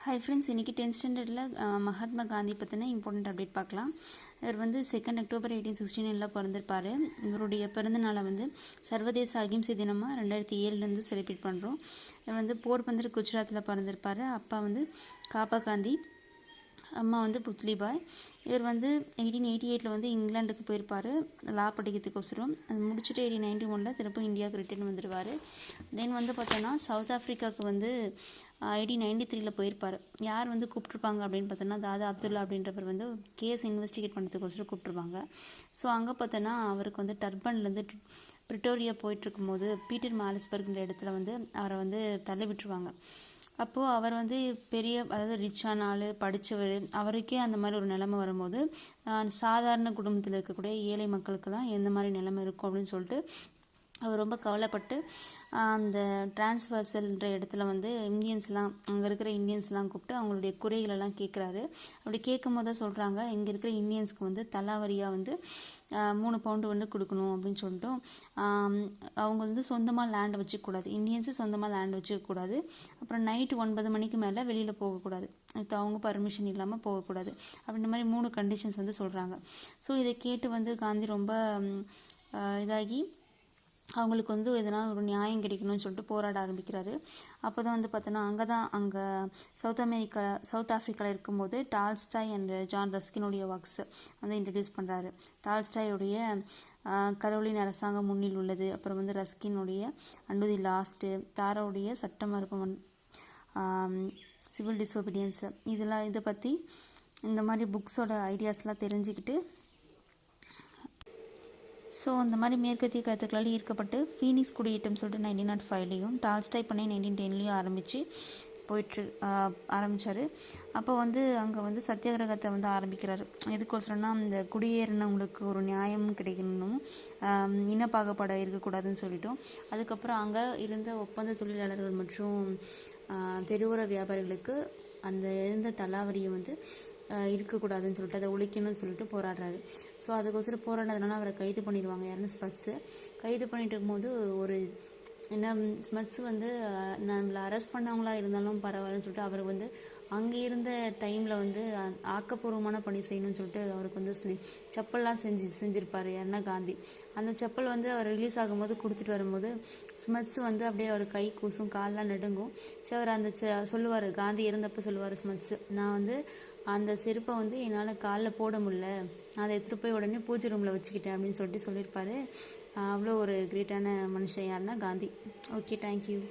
Hi friends, இன்றைக்கி 10th ஸ்டாண்டர்டில் மகாத்மா காந்தி பற்றின இம்பார்ட்டண்ட் அப்டேட் பார்க்கலாம். இவர் வந்து 2 அக்டோபர் 1869 பிறந்திருப்பார். இவருடைய பிறந்த நாளை வந்து சர்வதேச அகிம்சை தினமாக 2007 செலிப்ரேட் பண்ணுறோம். இவர் வந்து போர்பந்தர் குஜராத்தில் பிறந்திருப்பார். அப்பா வந்து காபா காந்தி, அம்மா வந்து புத்லிபாய். இவர் வந்து 1888 வந்து இங்கிலாந்துக்கு போயிருப்பார் லா படிக்கிறதுக்கோசரம். அது முடிச்சுட்டு 1891 திரும்ப இந்தியாவுக்கு ரிட்டர்ன் வந்துடுவார். தென் வந்து பார்த்தோன்னா சவுத் ஆஃப்ரிக்காவுக்கு வந்து 1893 போயிருப்பார். யார் வந்து கூப்பிட்ருப்பாங்க அப்படின்னு பார்த்தோன்னா தாதா அப்துல்லா அப்படின்றவர் வந்து கேஸ் இன்வெஸ்டிகேட் பண்ணுறதுக்கோசரம் கூப்பிட்ருப்பாங்க. ஸோ அங்கே பார்த்தோன்னா அவருக்கு வந்து டர்பன்லேருந்து பிரிட்டோரியா போயிட்டுருக்கும் போது பீட்டர் மாலிஸ்பர்க்ன்ற இடத்துல வந்து அவரை வந்து தள்ளி விட்டுருவாங்க. அப்போது அவர் வந்து பெரிய, அதாவது ரிச்சான ஆள், படித்தவர், அவருக்கே அந்த மாதிரி ஒரு நிலைமை வரும்போது சாதாரண குடும்பத்தில் இருக்கக்கூடிய ஏழை மக்களுக்கெல்லாம் எந்த மாதிரி நிலைமை இருக்கும் அப்படின்னு சொல்லிட்டு அவர் ரொம்ப கவலைப்பட்டு அந்த டிரான்ஸ்வர்சல்ன்ற இடத்துல வந்து இந்தியன்ஸ்லாம், அங்கே இருக்கிற இந்தியன்ஸ்லாம் கூப்பிட்டு அவங்களுடைய குறைகளெல்லாம் கேட்குறாரு. அப்படி கேட்கும் போது தான் சொல்கிறாங்க, இங்கே இருக்கிற இந்தியன்ஸ்க்கு வந்து தலாவரியாக வந்து 3 பவுண்டு வந்து கொடுக்கணும் அப்படின்னு சொல்லிட்டு அவங்க வந்து சொந்தமாக லேண்ட் வச்சுக்கூடாது, இந்தியன்ஸு சொந்தமாக லேண்ட் வச்சுக்கக்கூடாது. அப்புறம் நைட்டு 9 மணிக்கு மேலே வெளியில் போகக்கூடாது, இது அவங்க பர்மிஷன் இல்லாமல் போகக்கூடாது அப்படின்ற மாதிரி 3 கண்டிஷன்ஸ் வந்து சொல்கிறாங்க. ஸோ இதை கேட்டு வந்து காந்தி ரொம்ப இதாகி அவங்களுக்கு வந்து எதனா ஒரு நியாயம் கிடைக்கணும்னு சொல்லிட்டு போராட ஆரம்பிக்கிறாரு. அப்போ தான் வந்து பார்த்தோன்னா அங்கே சவுத் ஆஃப்ரிக்காவில் இருக்கும்போது டால்ஸ்டாய் அண்ட் ஜான் ரஸ்கினுடைய ஒர்க்ஸ் வந்து இன்ட்ரடியூஸ் பண்ணுறாரு. டால்ஸ்டாயோடைய கடவுளின் அரசாங்கம் முன்னில் உள்ளது, அப்புறம் வந்து ரஸ்கினுடைய அண்டு தி லாஸ்ட்டு, தாராவுடைய சட்ட மறுப்பு, சிவில் டிசோபீடியன்ஸு, இதை பற்றி இந்த மாதிரி புக்ஸோட ஐடியாஸ்லாம் தெரிஞ்சுக்கிட்டு ஸோ அந்த மாதிரி மேற்கத்திய கருத்துக்களால் ஈர்க்கப்பட்டு ஃபீனிக்ஸ் குடியேற்றம் சொல்லிட்டு 1905லையும் டால்ஸ்டாய் பண்ணை 1910லையும் ஆரம்பித்தார். அப்போ வந்து அங்கே வந்து சத்தியாகிரகத்தை வந்து ஆரம்பிக்கிறாரு. எதுக்கோசரம்னா இந்த குடியேறினவங்களுக்கு ஒரு நியாயம் கிடைக்கணும், இனப்பாகுபாடு இருக்கக்கூடாதுன்னு சொல்லிட்டோம். அதுக்கப்புறம் அங்கே இருந்த ஒப்பந்த தொழிலாளர்கள் மற்றும் தெருவோர வியாபாரிகளுக்கு அந்த இருந்த தலாவரியை வந்து இருக்கக்கூடாதுன்னு சொல்லிட்டு அதை ஒழிக்கணும்னு சொல்லிட்டு போராடுறாரு. ஸோ அதுக்கோசரம் போராடுறதுனால அவரை கைது பண்ணிடுவாங்க. யாருன்னு ஸ்மட்ஸு கைது பண்ணிட்டு இருக்கும்போது ஒரு ஸ்மட்ஸு வந்து நம்மளை அரெஸ்ட் பண்ணவங்களா இருந்தாலும் பரவாயில்லன்னு சொல்லிட்டு அவர் வந்து அங்கே இருந்த டைமில் வந்து ஆக்கப்பூர்வமான பணி செய்யணும்னு சொல்லிட்டு அவருக்கு வந்து செப்பல்லாம் செஞ்சுருப்பார் யாருன்னா காந்தி. அந்த செப்பல் வந்து அவர் ரிலீஸ் ஆகும்போது கொடுத்துட்டு வரும்போது ஸ்மட்ஸ் வந்து அப்படியே அவர் கை கூசும், காலெலாம் நடுங்கும். சரி, அவர் அந்த சொல்லுவார், காந்தி இருந்தப்போ சொல்லுவார் ஸ்மட்ஸு, நான் வந்து அந்த செருப்பை வந்து என்னால் காலில் போட முடியல, அதை எடுத்துகிட்டு போய் உடனே பூஜை ரூமில் வச்சுக்கிட்டேன் அப்படின்னு சொல்லிட்டு சொல்லியிருப்பார். அவ்வளோ ஒரு கிரேட்டான மனுஷன் யாருன்னா காந்தி. Okay, thank you.